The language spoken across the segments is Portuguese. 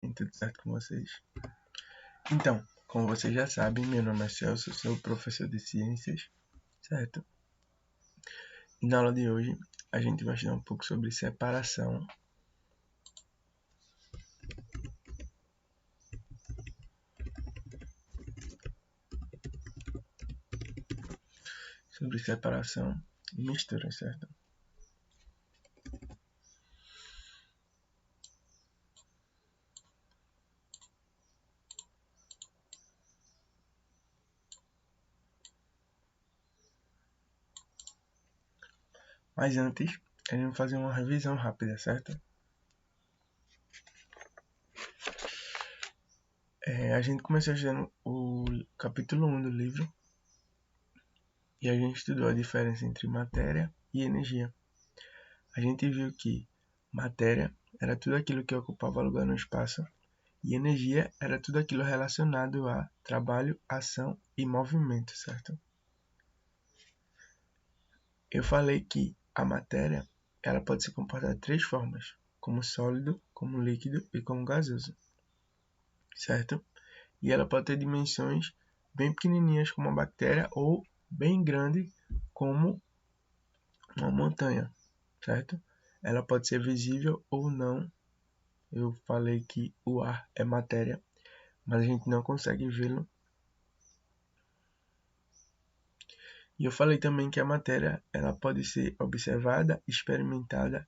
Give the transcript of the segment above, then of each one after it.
Tudo certo com vocês? Então, como vocês já sabem, meu nome é Celso, sou professor de ciências, certo? E na aula de hoje a gente vai estudar um pouco sobre separação. Sobre separação e mistura, certo? Mas antes, a gente vai fazer uma revisão rápida, certo? A gente começou estudando o capítulo 1 do livro e a gente estudou a diferença entre matéria e energia. A gente viu que matéria era tudo aquilo que ocupava lugar no espaço e energia era tudo aquilo relacionado a trabalho, ação e movimento, certo? Eu falei que a matéria ela pode se comportar de três formas, como sólido, como líquido e como gasoso, certo? E ela pode ter dimensões bem pequenininhas como uma bactéria ou bem grande como uma montanha, certo? Ela pode ser visível ou não. Eu falei que o ar é matéria, mas a gente não consegue vê-lo. E eu falei também que a matéria ela pode ser observada, experimentada,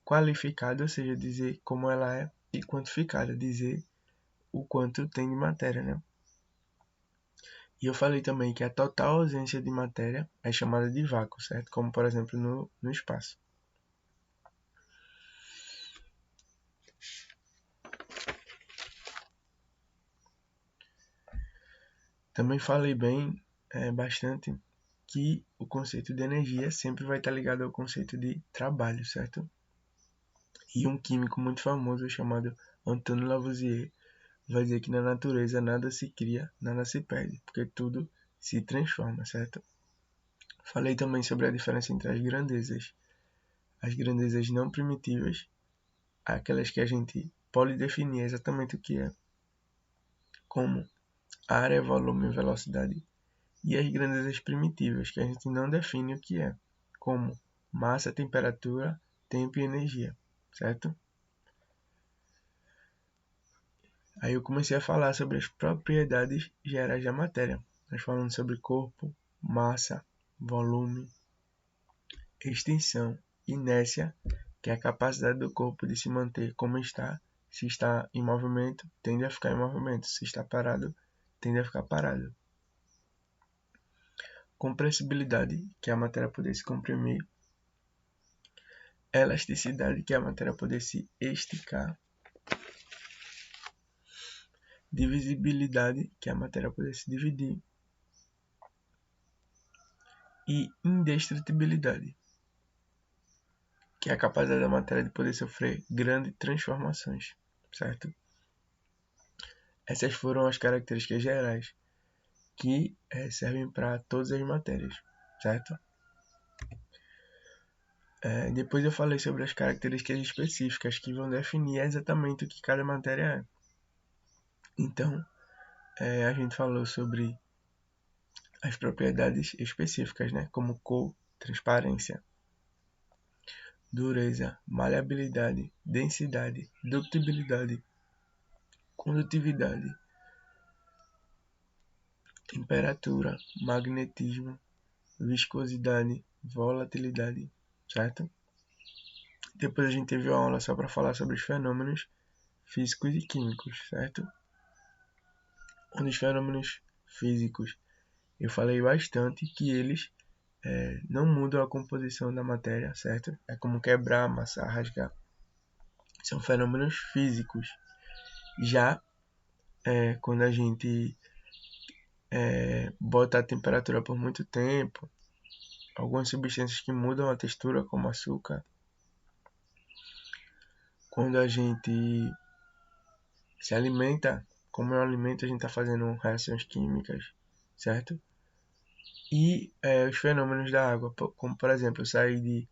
qualificada, ou seja, dizer como ela é, e quantificada, dizer o quanto tem de matéria, né? E eu falei também que a total ausência de matéria é chamada de vácuo, certo? Como, por exemplo, no espaço. Também falei bastante, que o conceito de energia sempre vai estar ligado ao conceito de trabalho, certo? E um químico muito famoso chamado Antoine Lavoisier vai dizer que na natureza nada se cria, nada se perde, porque tudo se transforma, certo? Falei também sobre a diferença entre as grandezas não primitivas, aquelas que a gente pode definir exatamente o que é, como área, volume e velocidade, e as grandezas primitivas, que a gente não define o que é, como massa, temperatura, tempo e energia, certo? Aí eu comecei a falar sobre as propriedades gerais da matéria. Nós falamos sobre corpo, massa, volume, extensão, inércia, que é a capacidade do corpo de se manter como está. Se está em movimento, tende a ficar em movimento. Se está parado, tende a ficar parado. Compressibilidade, que é a matéria poder se comprimir. Elasticidade, que é a matéria poder se esticar. Divisibilidade, que é a matéria poder se dividir. E indestrutibilidade, que é a capacidade da matéria de poder sofrer grandes transformações, certo? Essas foram as características gerais que servem para todas as matérias, certo? Depois eu falei sobre as características específicas que vão definir exatamente o que cada matéria é. Então, a gente falou sobre as propriedades específicas, né? Como cor, transparência, dureza, maleabilidade, densidade, ductibilidade, condutividade, temperatura, magnetismo, viscosidade, volatilidade, certo? Depois a gente teve uma aula só para falar sobre os fenômenos físicos e químicos, certo? Um dos fenômenos físicos eu falei bastante que eles não mudam a composição da matéria, certo? É como quebrar, amassar, rasgar. São fenômenos físicos. Já quando a gente bota a temperatura por muito tempo, algumas substâncias que mudam a textura, como açúcar, quando a gente se alimenta, como é um alimento, a gente está fazendo reações químicas, certo? E os fenômenos da água, como por exemplo, sair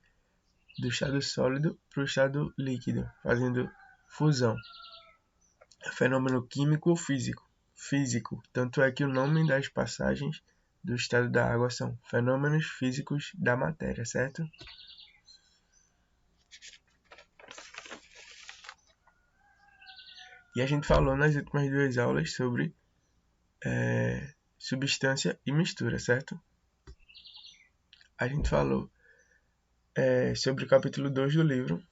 do estado sólido para o estado líquido, fazendo fusão. fenômeno químico ou físico? Físico, tanto é que o nome das passagens do estado da água são fenômenos físicos da matéria, certo? E a gente falou nas últimas duas aulas sobre substância e mistura, certo? A gente falou sobre o capítulo 2 do livro.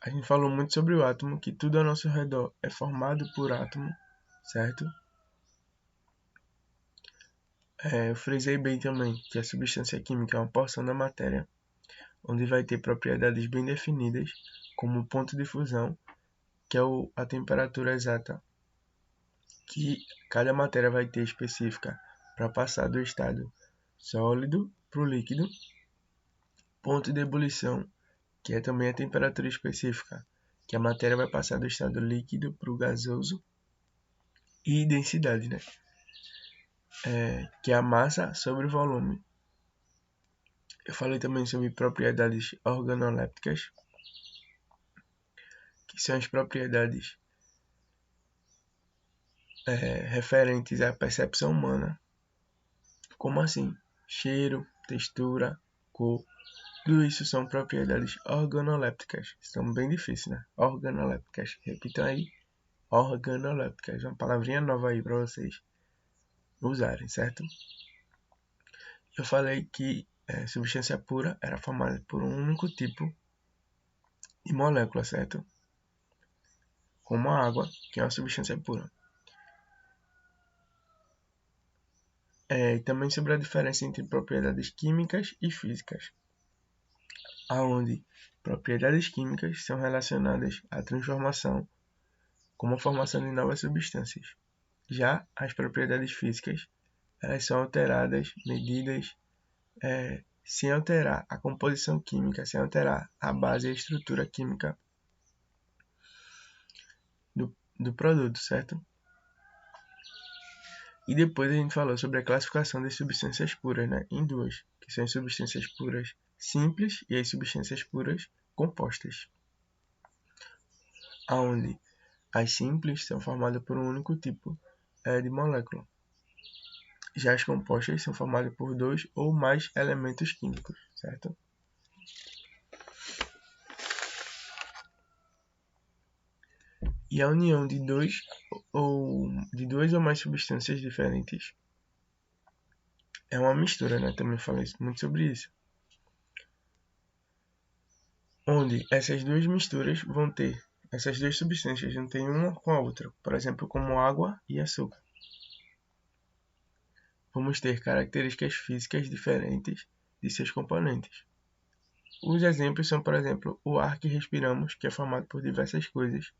A gente falou muito sobre o átomo, que tudo ao nosso redor é formado por átomo, certo? Eu frisei bem também que a substância química é uma porção da matéria, onde vai ter propriedades bem definidas, como o ponto de fusão, que é a temperatura exata que cada matéria vai ter específica para passar do estado sólido para o líquido, ponto de ebulição, que é também a temperatura específica que a matéria vai passar do estado líquido para o gasoso, e densidade, né? Que é a massa sobre o volume. Eu falei também sobre propriedades organolépticas, que são as propriedades referentes à percepção humana. Como assim? Cheiro, textura, cor. Tudo isso são propriedades organolépticas. São bem difíceis, né? Organolépticas. Repitam aí. Organolépticas. Uma palavrinha nova aí para vocês usarem, certo? Eu falei que substância pura era formada por um único tipo de molécula, certo? Como a água, que é uma substância pura. E também sobre a diferença entre propriedades químicas e físicas, aonde propriedades químicas são relacionadas à transformação, como a formação de novas substâncias. Já as propriedades físicas, elas são alteradas, medidas, sem alterar a composição química, sem alterar a base e a estrutura química do produto, certo? E depois a gente falou sobre a classificação das substâncias puras, né? Em duas, que são as substâncias puras simples e as substâncias puras compostas. Onde as simples são formadas por um único tipo de molécula. Já as compostas são formadas por dois ou mais elementos químicos, certo? E a união de duas ou mais substâncias diferentes é uma mistura, né? Também falei muito sobre isso. Onde essas duas misturas vão ter, essas duas substâncias vão ter uma com a outra, por exemplo, como água e açúcar. Vamos ter características físicas diferentes de seus componentes. Os exemplos são, por exemplo, o ar que respiramos, que é formado por diversas coisas.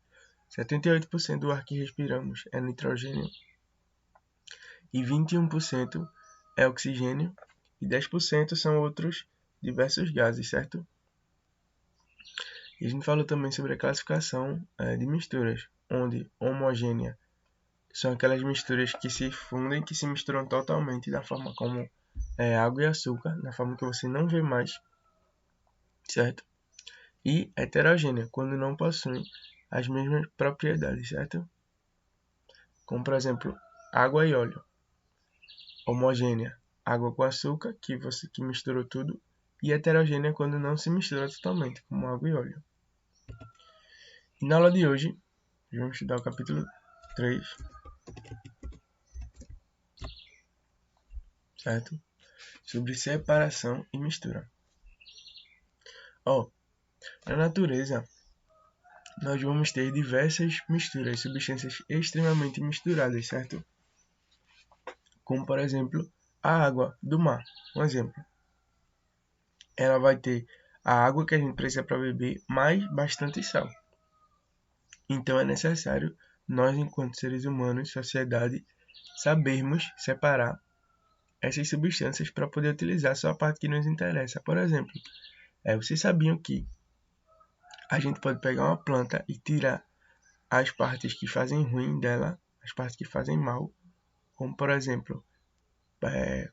78% do ar que respiramos é nitrogênio e 21% é oxigênio e 10% são outros diversos gases, certo? E a gente falou também sobre a classificação de misturas, onde homogênea são aquelas misturas que se fundem, que se misturam totalmente da forma como água e açúcar, da forma que você não vê mais, certo? E heterogênea, quando não possuem as mesmas propriedades, certo? Como, por exemplo, água e óleo. Homogênea, água com açúcar, que misturou tudo. E heterogênea, quando não se mistura totalmente, como água e óleo. E na aula de hoje, vamos estudar o capítulo 3, certo? Sobre separação e mistura. Na natureza, nós vamos ter diversas misturas, substâncias extremamente misturadas, certo? Como, por exemplo, a água do mar. Um exemplo. Ela vai ter a água que a gente precisa para beber, mais bastante sal. Então é necessário nós, enquanto seres humanos, sociedade, sabermos separar essas substâncias para poder utilizar só a parte que nos interessa. Por exemplo, vocês sabiam que a gente pode pegar uma planta e tirar as partes que fazem ruim dela, as partes que fazem mal, como por exemplo,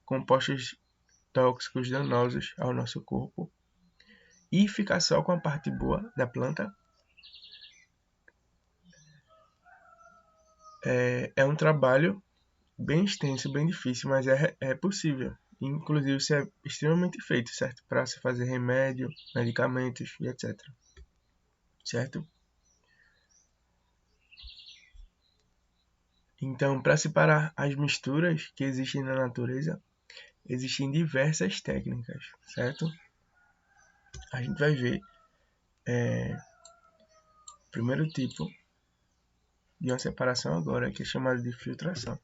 compostos tóxicos danosos ao nosso corpo, e ficar só com a parte boa da planta? É um trabalho bem extenso, bem difícil, mas é possível. Inclusive, isso é extremamente feito, certo? Para se fazer remédio, medicamentos e etc. Certo? Então, para separar as misturas que existem na natureza, existem diversas técnicas, certo? A gente vai ver o primeiro tipo de uma separação agora, que é chamado de filtração.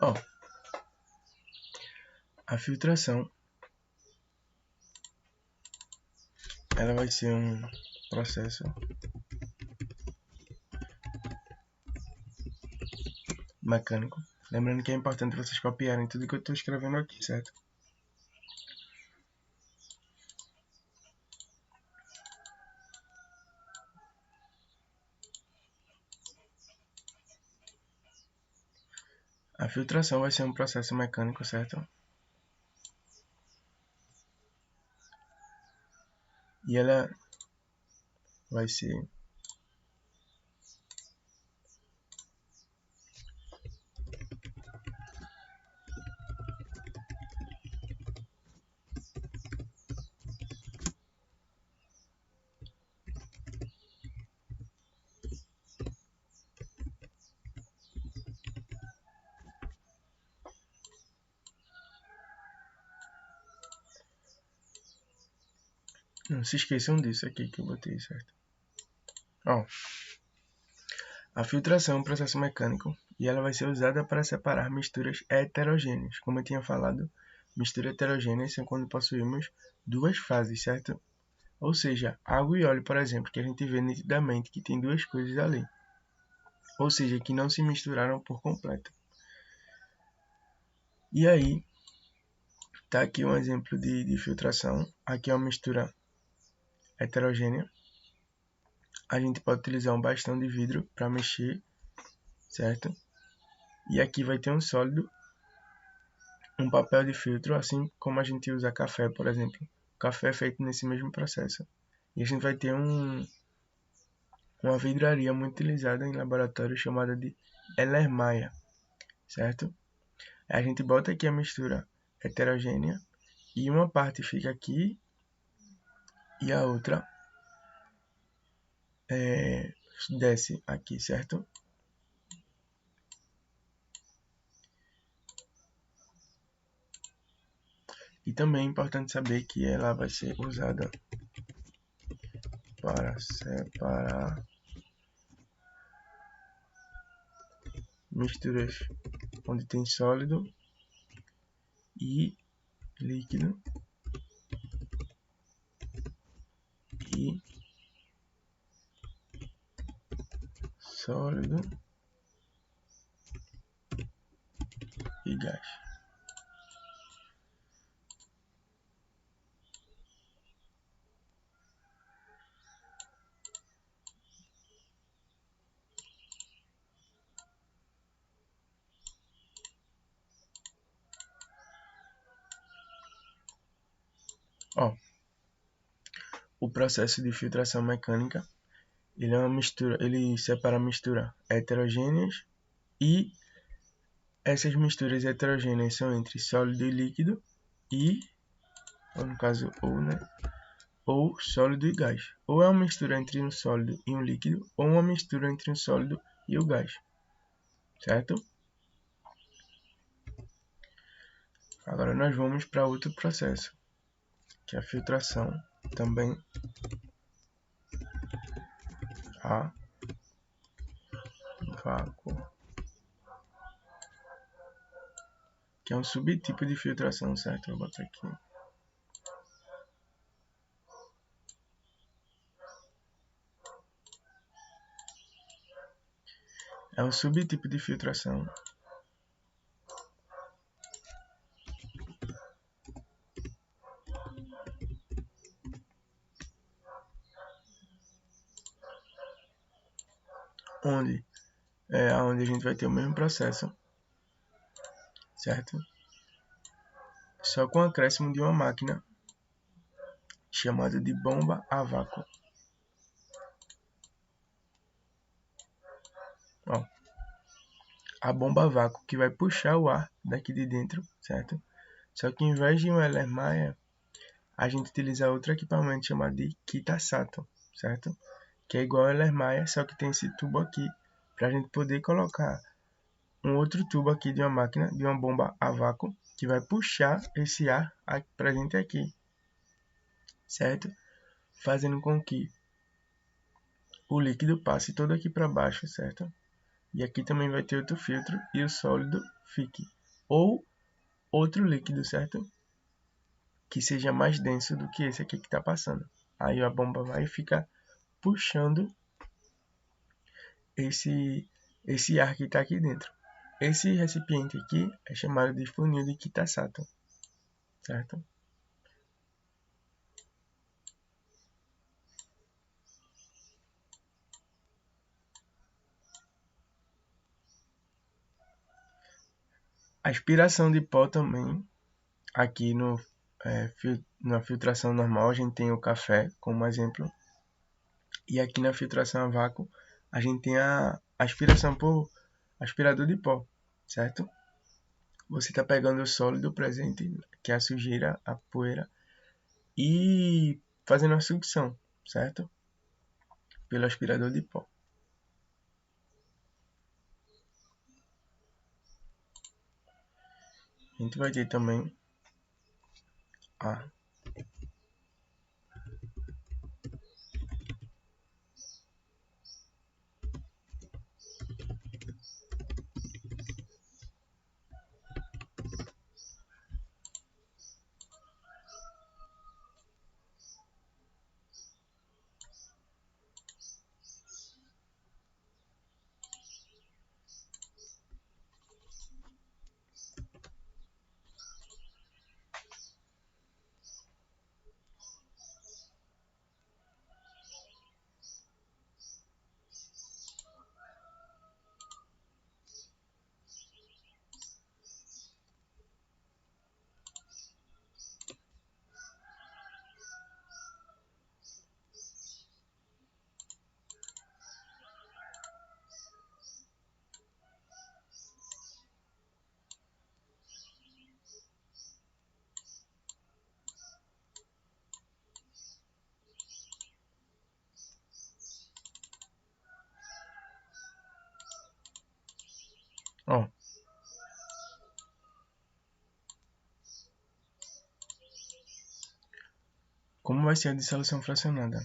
Ó, a filtração, ela vai ser um processo mecânico. Lembrando que é importante vocês copiarem tudo que eu estou escrevendo aqui, certo? A filtração vai ser um processo mecânico, certo? E ela vai ser Não se esqueçam disso aqui que eu botei, certo? Ó, a filtração é um processo mecânico e ela vai ser usada para separar misturas heterogêneas. Como eu tinha falado, misturas heterogêneas são quando possuímos duas fases, certo? Ou seja, água e óleo, por exemplo, que a gente vê nitidamente que tem duas coisas ali. Ou seja, que não se misturaram por completo. E aí, tá aqui um exemplo de filtração. Aqui é uma mistura heterogênea. A gente pode utilizar um bastão de vidro para mexer, certo? E aqui vai ter um sólido, um papel de filtro, assim como a gente usa café, por exemplo. O café é feito nesse mesmo processo. E a gente vai ter uma vidraria muito utilizada em laboratório chamada de Erlenmeyer, certo? A gente bota aqui a mistura heterogênea e uma parte fica aqui e a outra desce aqui, certo? E também é importante saber que ela vai ser usada para separar misturas onde tem sólido e líquido e sólido e gás. Ó, o processo de filtração mecânica, ele é uma mistura, ele separa a mistura heterogêneas e essas misturas heterogêneas são entre sólido e líquido e, ou no caso, ou sólido e gás. Ou é uma mistura entre um sólido e um líquido, ou uma mistura entre um sólido e o gás, certo? Agora nós vamos para outro processo, que é a filtração também a vácuo, que é um subtipo de filtração, certo? Vou botar aqui. É um subtipo de filtração onde a gente vai ter o mesmo processo, certo? Só com o acréscimo de uma máquina chamada de bomba a vácuo. Ó, a bomba a vácuo que vai puxar o ar daqui de dentro, certo? Só que em vez de um Erlenmeyer, a gente utiliza outro equipamento chamado de Kitasato, certo? Que é igual ao Erlenmeyer, só que tem esse tubo aqui para a gente poder colocar um outro tubo aqui de uma máquina, de uma bomba a vácuo, que vai puxar esse ar para a gente aqui, certo? Fazendo com que o líquido passe todo aqui para baixo, certo? E aqui também vai ter outro filtro e o sólido fique. Ou outro líquido, certo? Que seja mais denso do que esse aqui que está passando. Aí a bomba vai ficar puxando esse ar que está aqui dentro. Esse recipiente aqui é chamado de funil de Kitasato, certo? A aspiração de pó também, aqui na filtração normal, a gente tem o café como exemplo. E aqui na filtração a vácuo, a gente tem a aspiração por aspirador de pó, certo? Você está pegando o sólido presente, que é a sujeira, a poeira, e fazendo a sucção, certo? Pelo aspirador de pó. A gente vai ter também a ó, como vai ser a dissolução fracionada?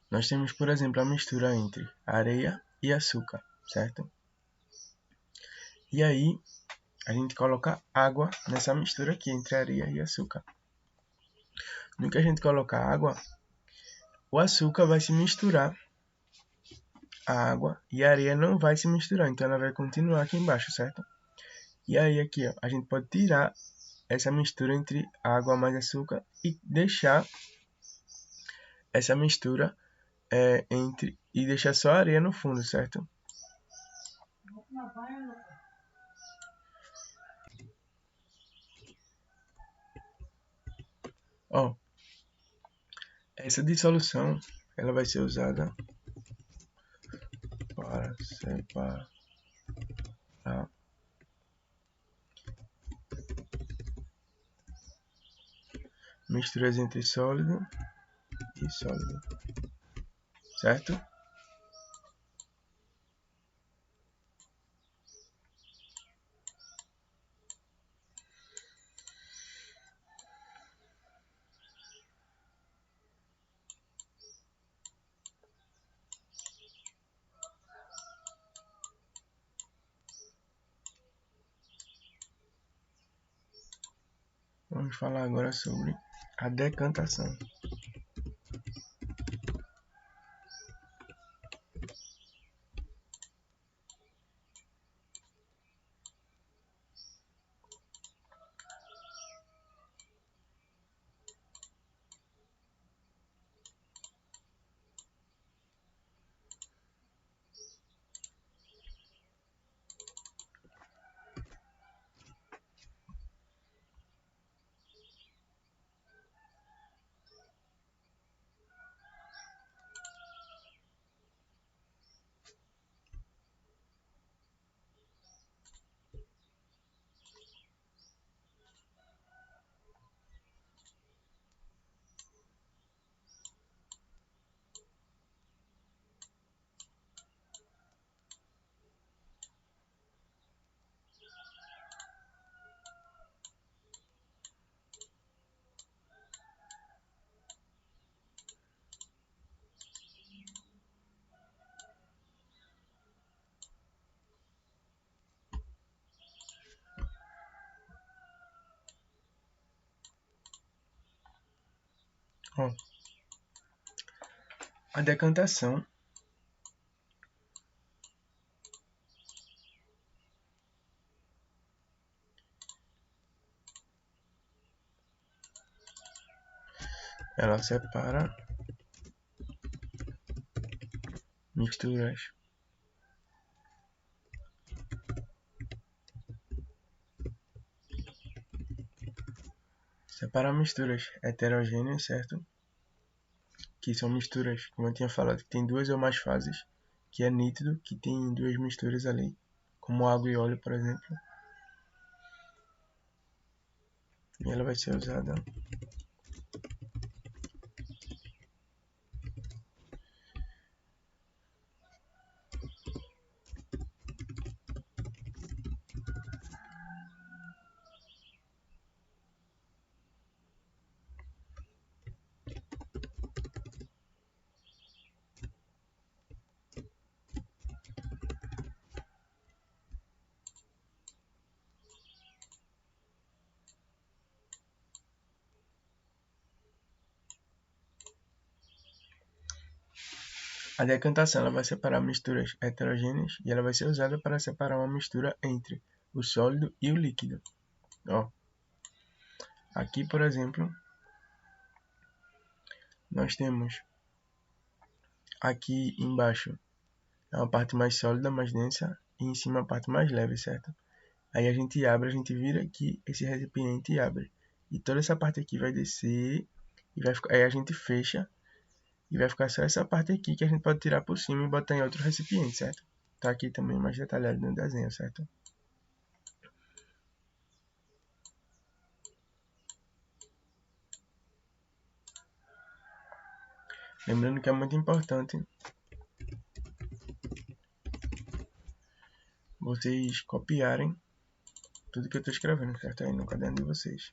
Nós temos, por exemplo, a mistura entre areia e açúcar, certo? E aí, a gente coloca água nessa mistura aqui entre areia e açúcar. No que a gente coloca água, o açúcar vai se misturar à água e a areia não vai se misturar, então ela vai continuar aqui embaixo, certo? E aí aqui, ó, a gente pode tirar essa mistura entre água mais açúcar e deixar essa mistura e deixar só a areia no fundo, certo? Ó, essa dissolução ela vai ser usada para separar misturas entre sólido e sólido, certo? Vamos falar agora sobre a decantação. Ó, a decantação ela separa misturas heterogêneas, certo? Que são misturas, como eu tinha falado, que tem duas ou mais fases, que é nítido que tem duas misturas ali, como água e óleo, por exemplo. E ela vai ser usada a decantação. Ela vai separar misturas heterogêneas e ela vai ser usada para separar uma mistura entre o sólido e o líquido. Ó, aqui, por exemplo, nós temos aqui embaixo é uma parte mais sólida, mais densa, e em cima a parte mais leve, certo? Aí a gente abre, a gente vira aqui esse recipiente e abre. E toda essa parte aqui vai descer, e vai ficar, aí a gente fecha, e vai ficar só essa parte aqui que a gente pode tirar por cima e botar em outro recipiente, certo? Tá aqui também mais detalhado no desenho, certo? Lembrando que é muito importante vocês copiarem tudo que eu estou escrevendo, certo? Aí no caderno de vocês.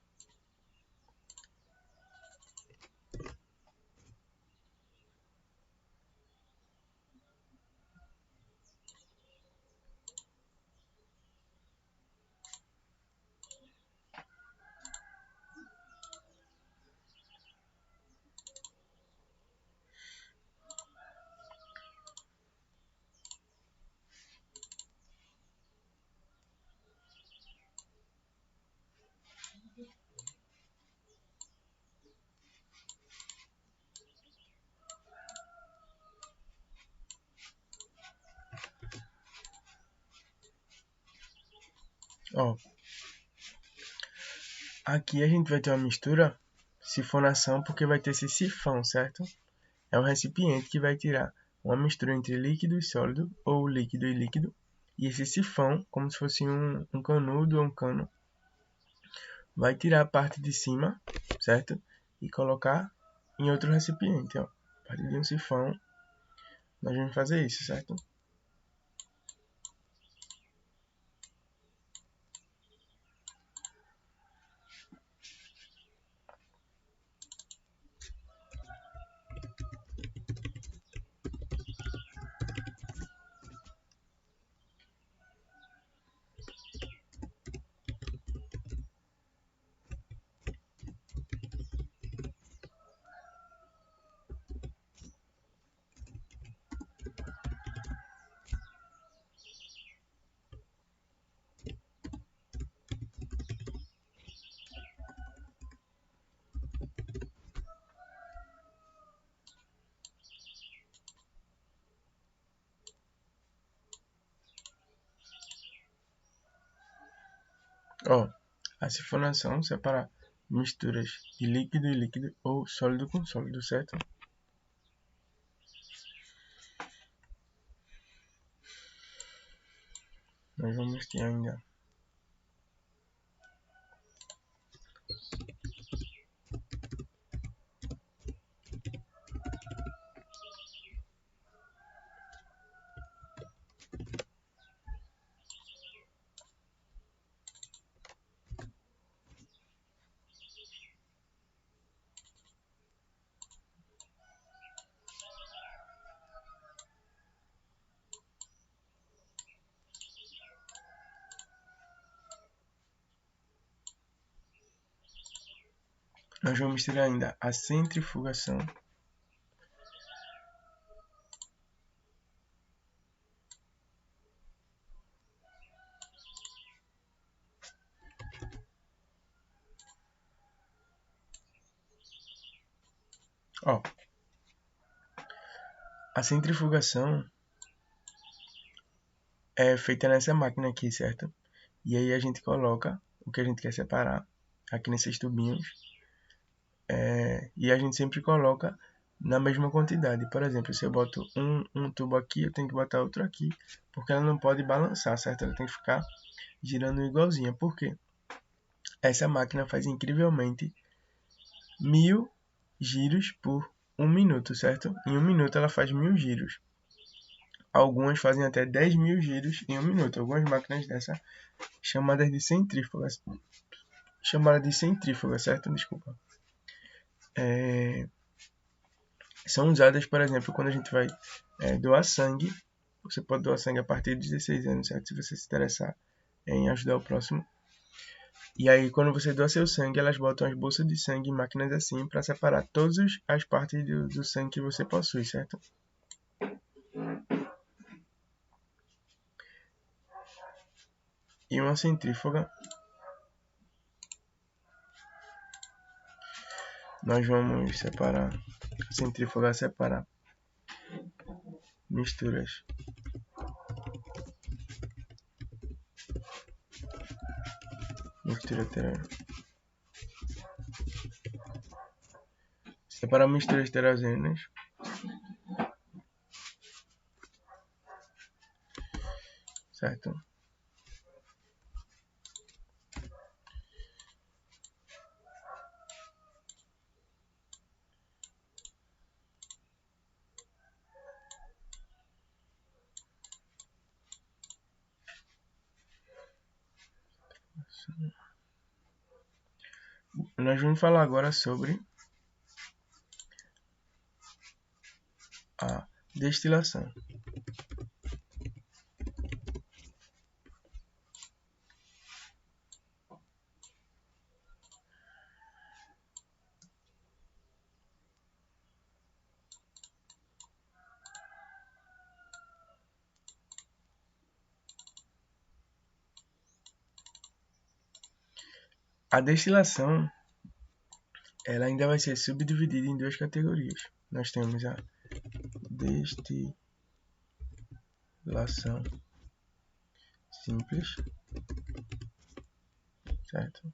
Ó, aqui a gente vai ter uma mistura sifonação porque vai ter esse sifão, certo? É um recipiente que vai tirar uma mistura entre líquido e sólido, ou líquido e líquido, e esse sifão, como se fosse um canudo ou um cano, vai tirar a parte de cima, certo? E colocar em outro recipiente, ó. A partir de um sifão, nós vamos fazer isso, certo? Ó, a sifonação separa misturas de líquido e líquido ou sólido com sólido, certo? Nós vamos ter ainda a centrifugação. Ó, a centrifugação é feita nessa máquina aqui, certo? E aí a gente coloca o que a gente quer separar aqui nesses tubinhos. E a gente sempre coloca na mesma quantidade. Por exemplo, se eu boto um tubo aqui, eu tenho que botar outro aqui, porque ela não pode balançar, certo? Ela tem que ficar girando igualzinha. Por quê? Essa máquina faz incrivelmente 1000 giros por 1 minuto, certo? Em 1 minuto ela faz 1000 giros. Algumas fazem até 10.000 giros em 1 minuto. Algumas máquinas dessa chamadas de centrífugas. Certo? Desculpa. São usadas, por exemplo, quando a gente vai doar sangue. Você pode doar sangue a partir de 16 anos, certo? Se você se interessar em ajudar o próximo. E aí, quando você doa seu sangue, elas botam as bolsas de sangue em máquinas assim para separar todas as partes do sangue que você possui, certo? E uma centrífuga, nós vamos separar, a centrífuga separar misturas separar misturas heterogêneas certo? Nós vamos falar agora sobre a destilação. A destilação, ela ainda vai ser subdividida em duas categorias. Nós temos a destilação simples, certo?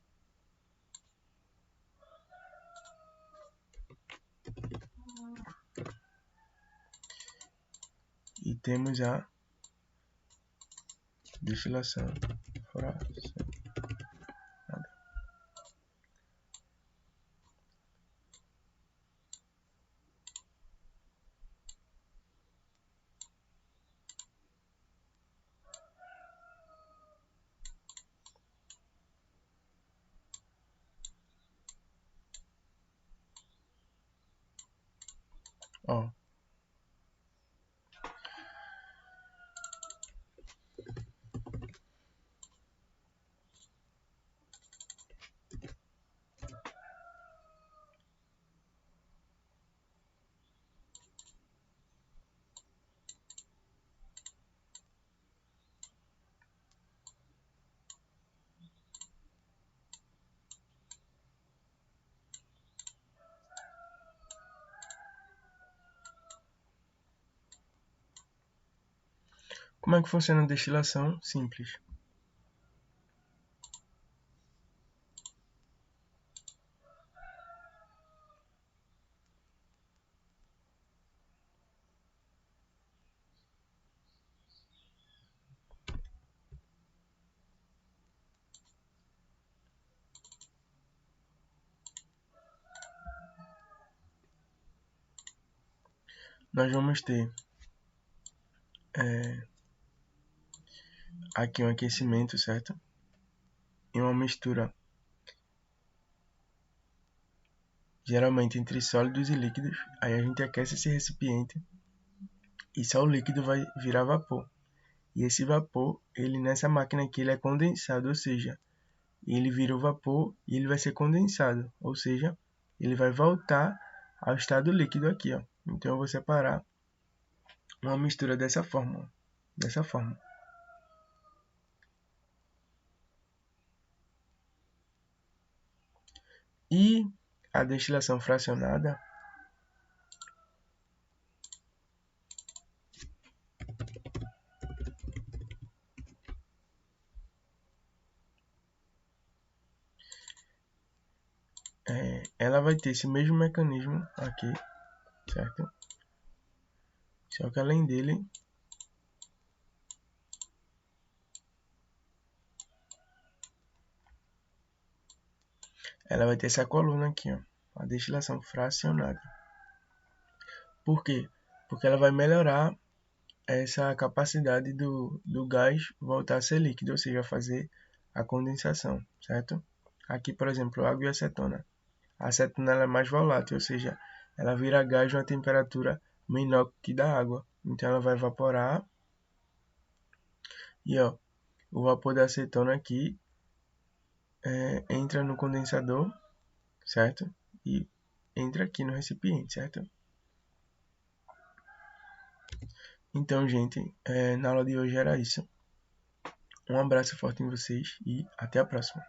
E temos a destilação fracionada. Ó, como é que funciona a destilação simples? nós vamos ter aqui um aquecimento, certo? E uma mistura geralmente entre sólidos e líquidos. Aí a gente aquece esse recipiente e só o líquido vai virar vapor. E esse vapor, ele nessa máquina aqui, ele é condensado, ou seja, ele vira o vapor e ele vai ser condensado, ou seja, ele vai voltar ao estado líquido aqui, ó. Então eu vou separar uma mistura dessa forma, ó. Dessa forma. E a destilação fracionada ela vai ter esse mesmo mecanismo aqui, certo? Só que além dele, ela vai ter essa coluna aqui, ó, a destilação fracionada. Por quê? Porque ela vai melhorar essa capacidade do gás voltar a ser líquido, ou seja, fazer a condensação, certo? Aqui, por exemplo, água e acetona. A acetona ela é mais volátil, ou seja, ela vira gás a uma temperatura menor que da água. Então ela vai evaporar e ó, o vapor da acetona aqui entra no condensador, certo? E entra aqui no recipiente, certo? Então, gente, na aula de hoje era isso. Um abraço forte em vocês e até a próxima.